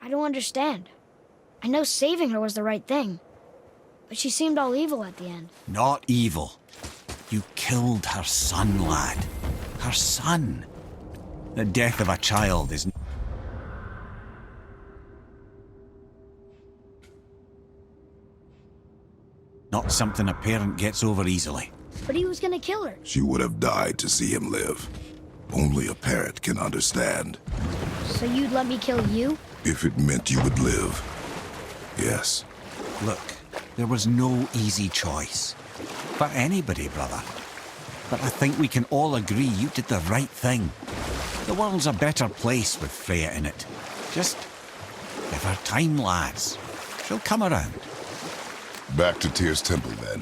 I don't understand. I know saving her was the right thing, but she seemed all evil at the end. Not evil. You killed her son, lad. Her son. The death of a child is not something a parent gets over easily. But he was gonna kill her. She would have died to see him live. Only a parent can understand. So you'd let me kill you? If it meant you would live. Yes. Look, there was no easy choice. For anybody, brother. But I think we can all agree you did the right thing. The world's a better place with Freya in it. Just give her time, lads. She'll come around. Back to Tyr's temple, then.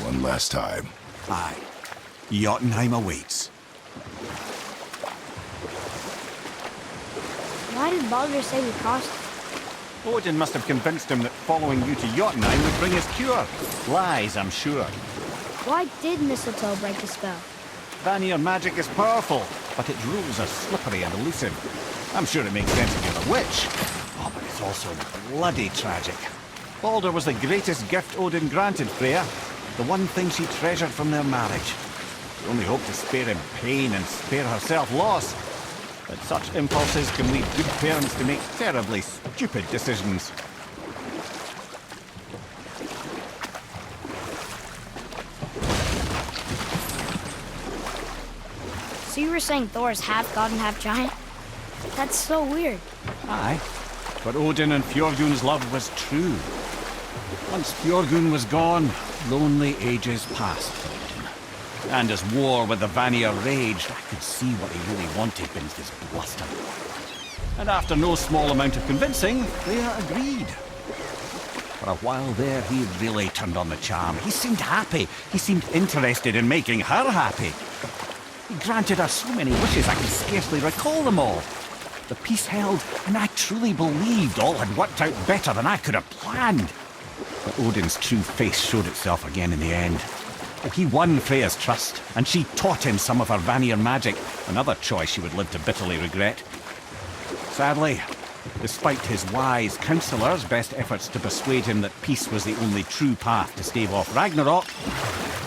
One last time. Aye. Jotunheim awaits. Why did Baldur say we crossed? Odin must have convinced him that following you to Jotunheim would bring us cure. Lies, I'm sure. Why did mistletoe break the spell? Vanir magic is powerful, but its rules are slippery and elusive. I'm sure it makes sense if you're a witch. Oh, but it's also bloody tragic. Baldur was the greatest gift Odin granted Freya. The one thing she treasured from their marriage. She only hoped to spare him pain and spare herself loss. But such impulses can lead good parents to make terribly stupid decisions. So you were saying Thor is half god and half giant? That's so weird. Aye, but Odin and Fjordgun's love was true. Once Fjordgun was gone, lonely ages passed for Odin. And as war with the Vanir raged, I could see what he really wanted beneath his bluster. And after no small amount of convincing, Freya agreed. For a while there, he really turned on the charm. He seemed happy. He seemed interested in making her happy. He granted her so many wishes I can scarcely recall them all. The peace held, and I truly believed all had worked out better than I could have planned. But Odin's true face showed itself again in the end. He won Freya's trust, and she taught him some of her Vanir magic, another choice she would live to bitterly regret. Sadly, despite his wise counselors' best efforts to persuade him that peace was the only true path to stave off Ragnarok,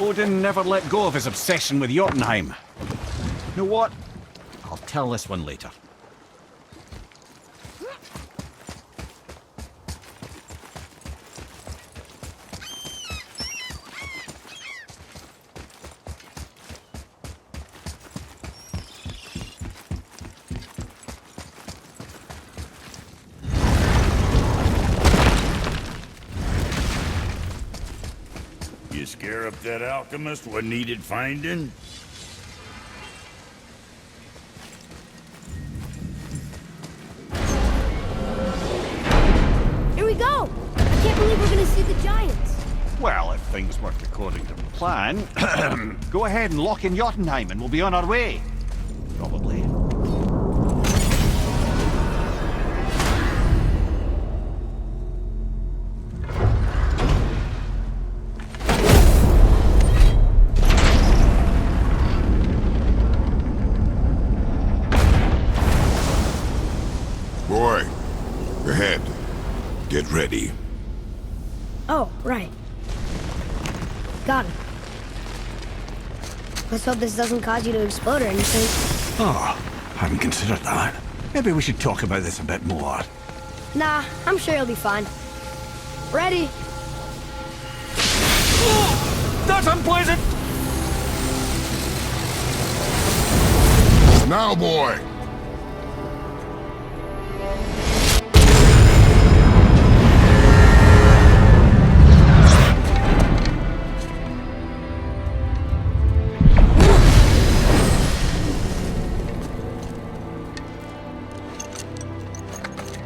Odin never let go of his obsession with Jotunheim. You know what? I'll tell this one later. You scare up that alchemist what needed finding? Here we go! I can't believe we're gonna see the giants. Well, if things work according to plan, go ahead and lock in Jotunheim and we'll be on our way. Probably. Boy, ahead. Get ready. Oh, right. Got it. Let's hope this doesn't cause you to explode or anything. Oh, hadn't considered that. Maybe we should talk about this a bit more. Nah, I'm sure you'll be fine. Ready? Oh, that's unpleasant! Now, boy!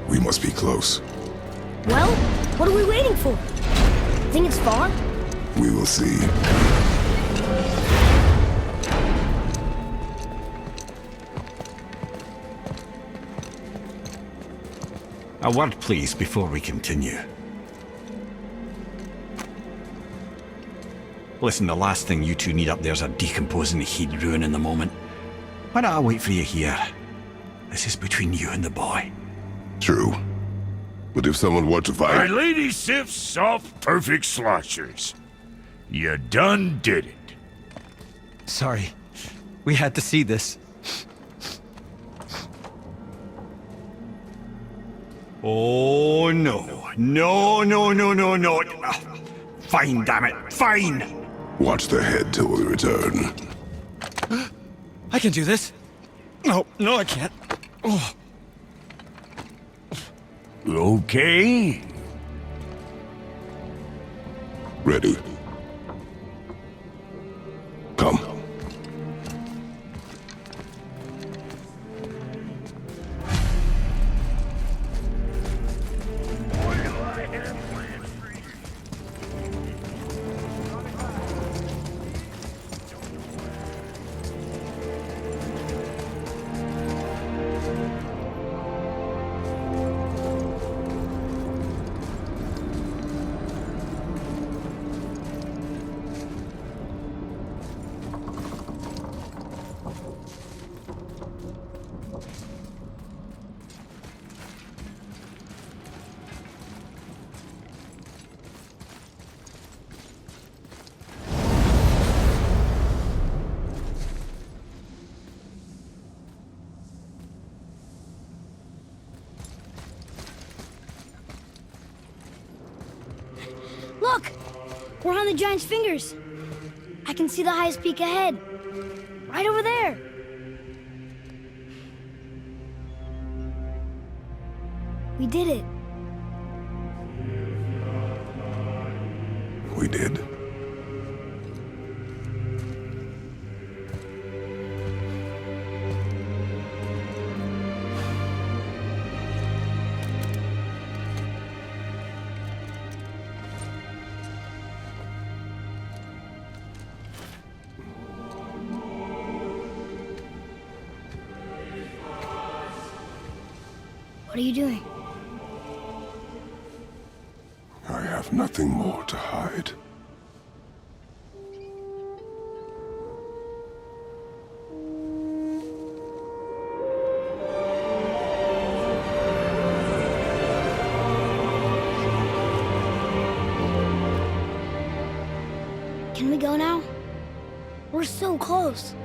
We must be close. Well, what are we waiting for? Think it's far? We will see. A word, please, before we continue. Listen, the last thing you two need up there's a decomposing heat ruin in the moment. Why don't I wait for you here? This is between you and the boy. True. But if someone were to My fight... lady Sif's soft, perfect sloshers. You done did it. Sorry. We had to see this. Oh, no. No, no, no, no, no. Fine, damn it. Fine. Watch their head till we return. I can do this. No, no, I can't. Oh. Okay. Ready. Come. Look! We're on the giant's fingers. I can see the highest peak ahead. Right over there. We did it. We did. What are you doing? I have nothing more to hide. Can we go now? We're so close.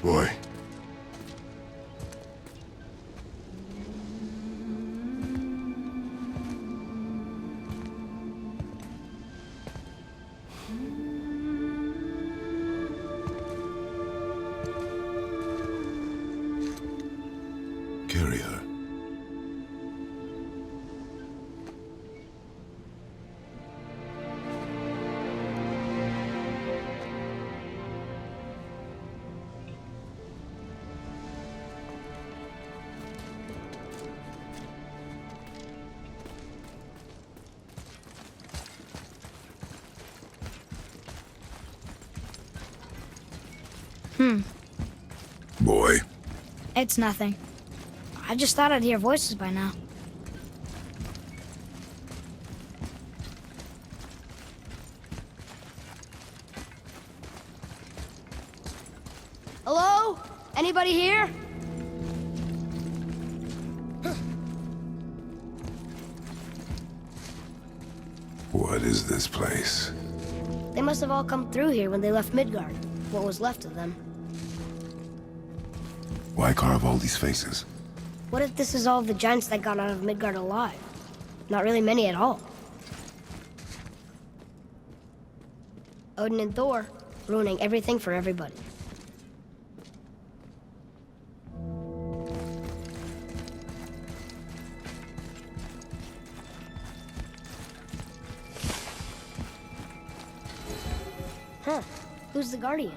Boy. Carry her. Boy. It's nothing. I just thought I'd hear voices by now. Hello? Anybody here? What is this place? They must have all come through here when they left Midgard. What was left of them. Why carve all these faces? What if this is all of the giants that got out of Midgard alive? Not really many at all. Odin and Thor, ruining everything for everybody. Huh. Who's the Guardian?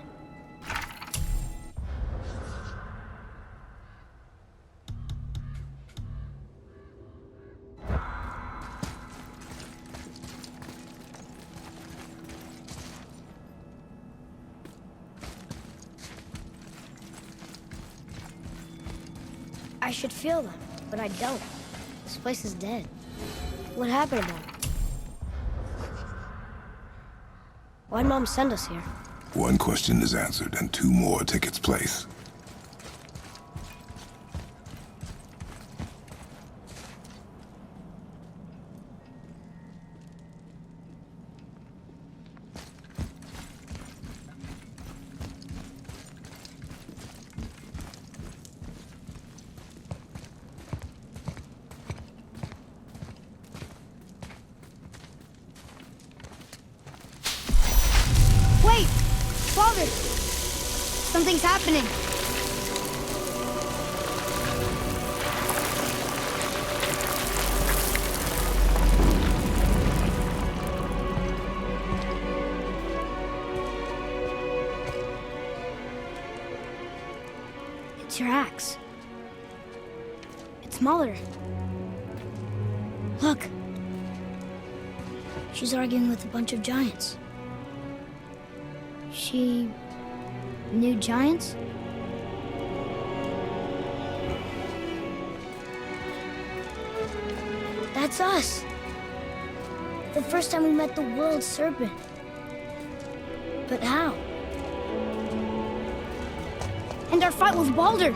I should feel them, but I don't. This place is dead. What happened to them? Why'd Mom send us here? One question is answered and two more take its place. Something's happening. It's your axe. It's Mother. Look. She's arguing with a bunch of giants. She knew giants? That's us. The first time we met the world serpent. But how? And our fight with Baldur.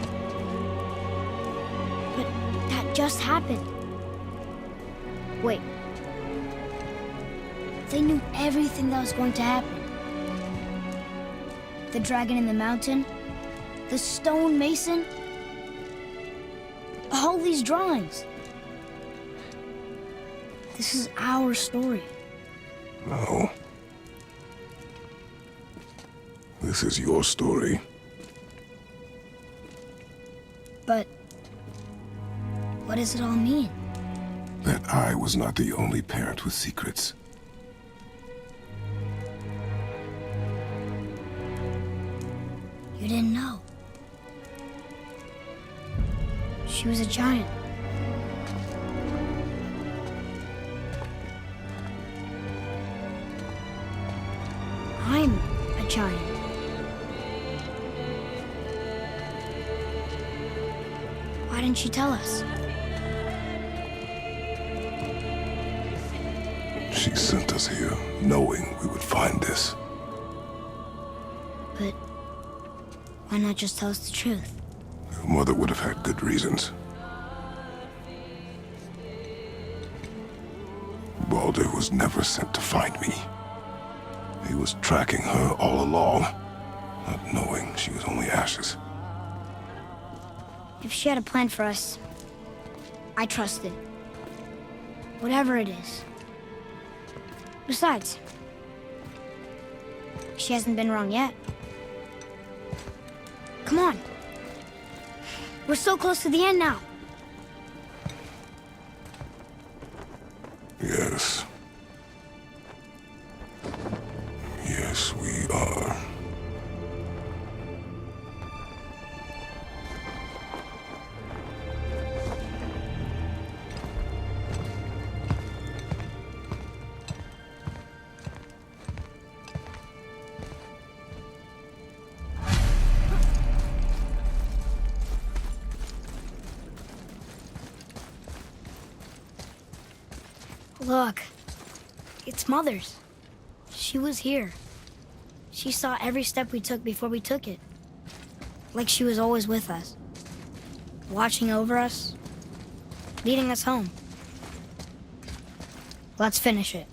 But that just happened. Wait. They knew everything that was going to happen. The dragon in the mountain, the stone mason, all these drawings. This is our story. No. This is your story. But what does it all mean? That I was not the only parent with secrets. You didn't know. She was a giant. I'm a giant. Why didn't she tell us? She sent us here, knowing we would find this. But why not just tell us the truth? Your mother would have had good reasons. Baldur was never sent to find me. He was tracking her all along, not knowing she was only ashes. If she had a plan for us, I trust it. Whatever it is. Besides, she hasn't been wrong yet. Come on. We're so close to the end now. Yes. Yes, we are. Look, it's Mother's. She was here. She saw every step we took before we took it. Like she was always with us. Watching over us. Leading us home. Let's finish it.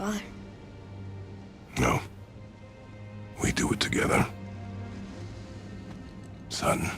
Father. No. We do it together. Son.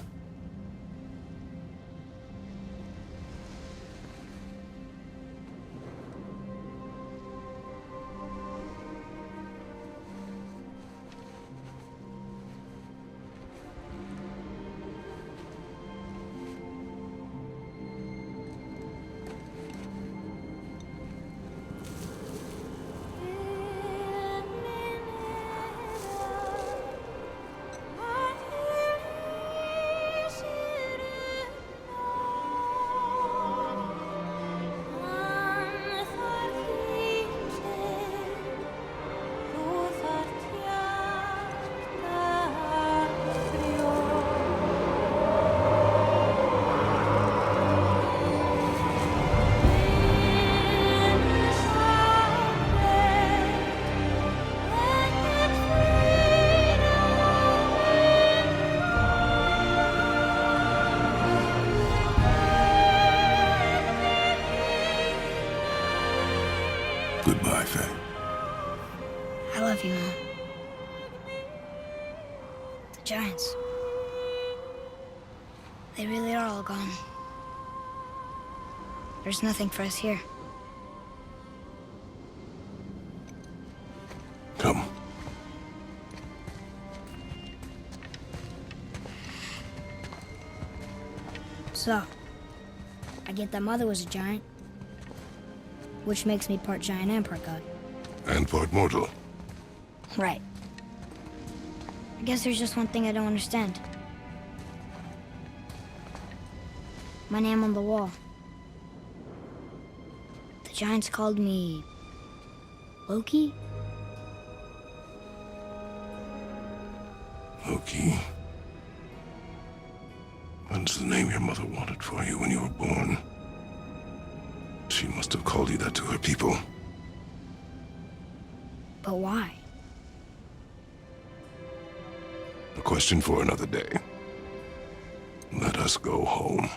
Goodbye, Faye. I love you, Mom. The giants. They really are all gone. There's nothing for us here. Come. So, I get that Mother was a giant, which makes me part giant and part god. And part mortal. Right. I guess there's just one thing I don't understand. My name on the wall. The giants called me... Loki? Loki. That's the name your mother wanted for you when you were born. She must have called you that to her people. But why? A question for another day. Let us go home.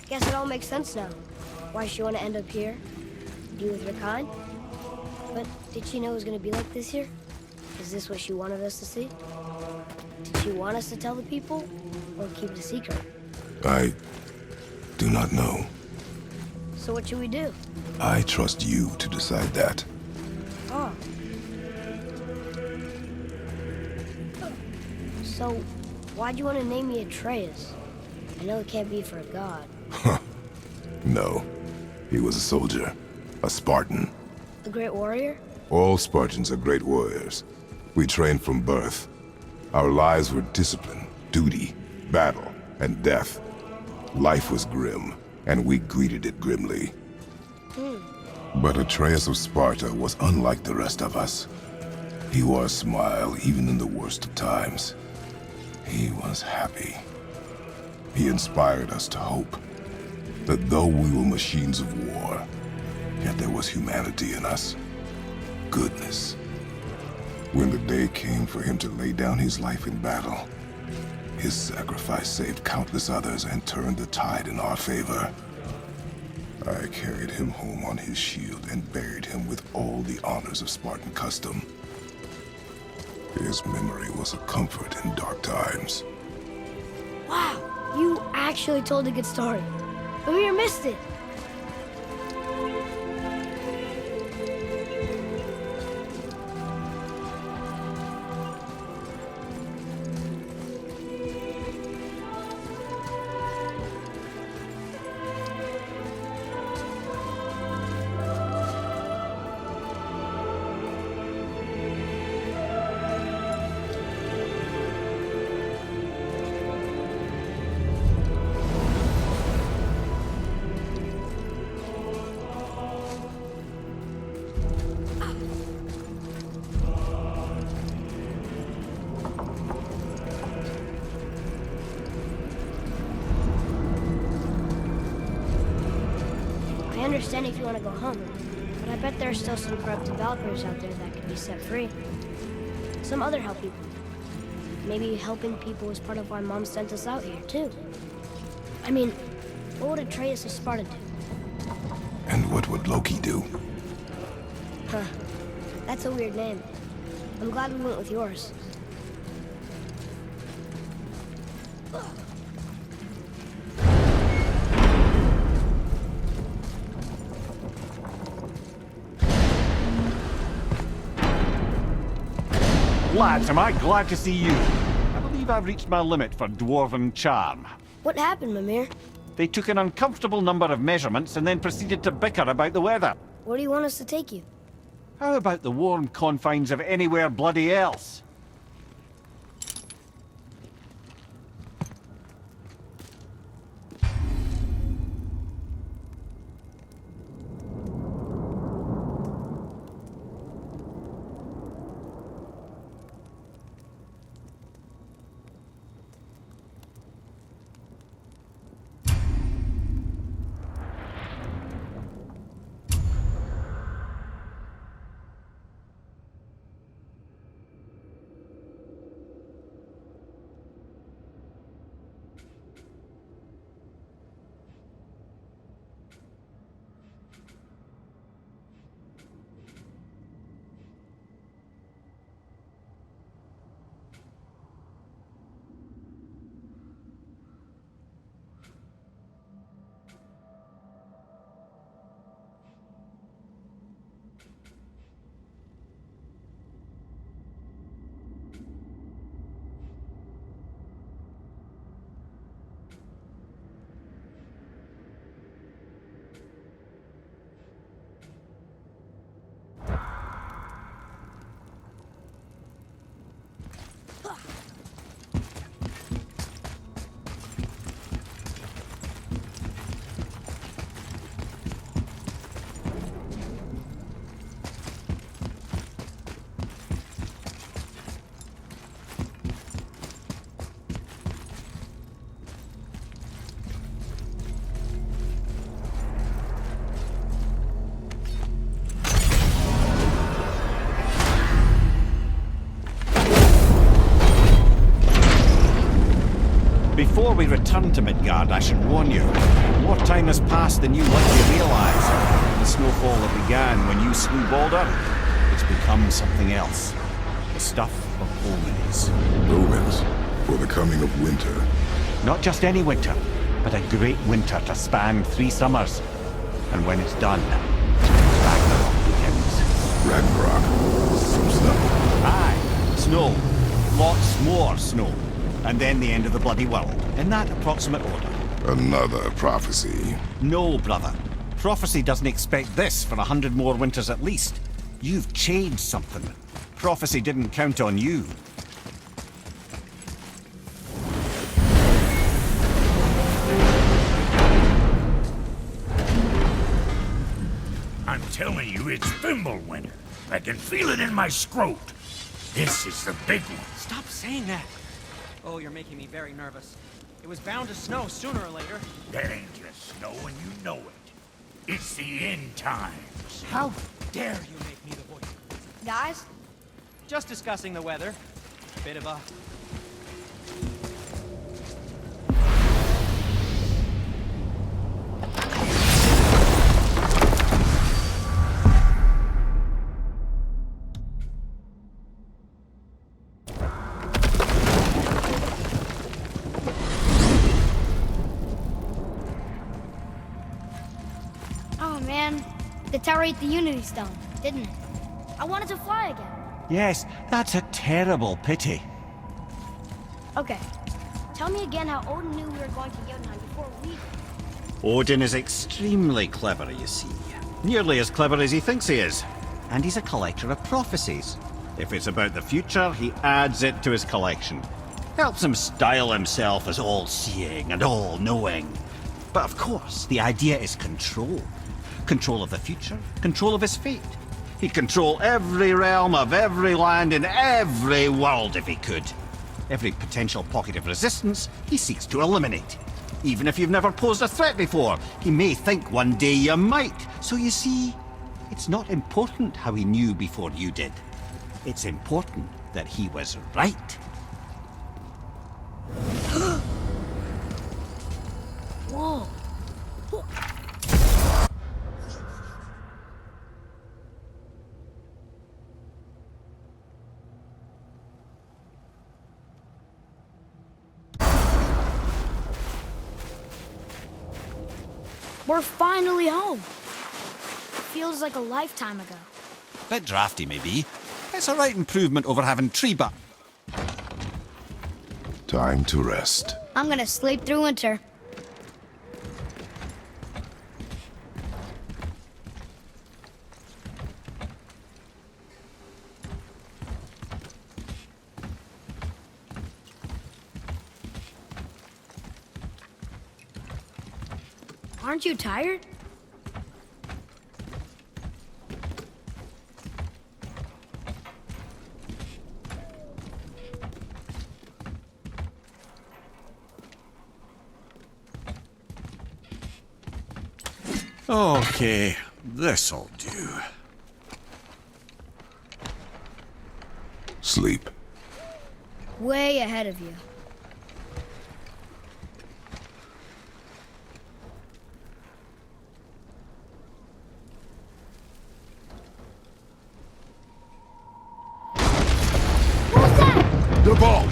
Guess it all makes sense now. Why she want to end up here, be with her kind. But did she know it was going to be like this here? Is this what she wanted us to see? Did she want us to tell the people, or keep it a secret? I do not know. So what should we do? I trust you to decide that. Oh. So, why'd you want to name me Atreus? I know it can't be for a god. No. He was a soldier. A Spartan. A great warrior? All Spartans are great warriors. We trained from birth. Our lives were discipline, duty, battle, and death. Life was grim, and we greeted it grimly. But Atreus of Sparta was unlike the rest of us. He wore a smile even in the worst of times. He was happy. He inspired us to hope that though we were machines of war, yet there was humanity in us. Goodness. When the day came for him to lay down his life in battle, his sacrifice saved countless others and turned the tide in our favor. I carried him home on his shield and buried him with all the honors of Spartan custom. His memory was a comfort in dark times. Wow, you actually told a good story. Mimir missed it. I understand if you want to go home, but I bet there are still some corrupted Valkyries out there that can be set free. Some other help people. Maybe helping people is part of why Mom sent us out here, too. I mean, what would Atreus of Sparta do? And what would Loki do? Huh. That's a weird name. I'm glad we went with yours. Lads, am I glad to see you. I believe I've reached my limit for dwarven charm. What happened, Mimir? They took an uncomfortable number of measurements and then proceeded to bicker about the weather. Where do you want us to take you? How about the warm confines of anywhere bloody else? Before we return to Midgard, I should warn you. More time has passed than you likely realise. The snowfall that began when you slew Balder, it's become something else. The stuff of omens. Omens for the coming of winter. Not just any winter, but a great winter to span 3 summers. And when it's done, Ragnarok begins. Ragnarok. Some snow. Aye, snow. Lots more snow. And then the end of the bloody world, in that approximate order. Another prophecy. No, brother. Prophecy doesn't expect this for 100 more winters at least. You've changed something. Prophecy didn't count on you. I'm telling you, it's Fimbulwinter. I can feel it in my scrot. This is the big one. Stop saying that. Oh, you're making me very nervous. It was bound to snow sooner or later. That ain't just snow, and you know it. It's the end times. How dare you make me the voice? Guys? Just discussing the weather. Bit of a... Oh man, the tower ate the Unity Stone, didn't it? I wanted to fly again. Yes, that's a terrible pity. Okay. Tell me again how Odin knew we were going to Jotunheim before we did. Odin is extremely clever, you see. Nearly as clever as he thinks he is. And he's a collector of prophecies. If it's about the future, he adds it to his collection. Helps him style himself as all-seeing and all-knowing. But of course, the idea is control. Control of the future, control of his fate. He'd control every realm of every land in every world if he could. Every potential pocket of resistance, he seeks to eliminate. Even if you've never posed a threat before, he may think one day you might. So you see, it's not important how he knew before you did. It's important that he was right. Whoa. We're finally home. Feels like a lifetime ago. Bit drafty, maybe. It's a right improvement over having tree butt. Time to rest. I'm gonna sleep through winter. Aren't you tired? Okay, this'll do. Sleep. Way ahead of you. The ball!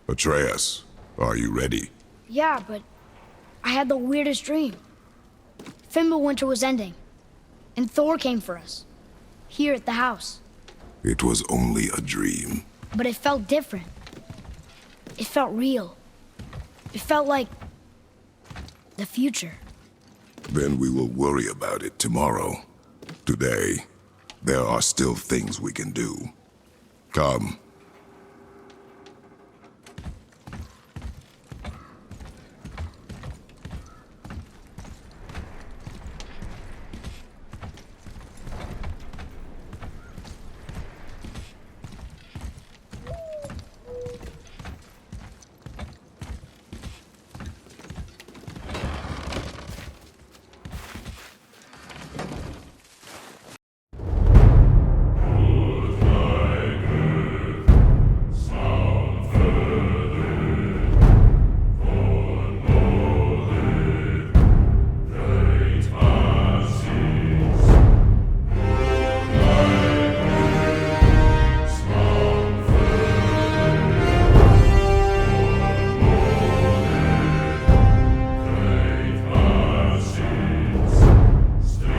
Atreus, are you ready? Yeah, but I had the weirdest dream. Fimbulwinter was ending, and Thor came for us. Here at the house. It was only a dream. But it felt different. It felt real. It felt like the future. Then we will worry about it tomorrow. Today, there are still things we can do. Come.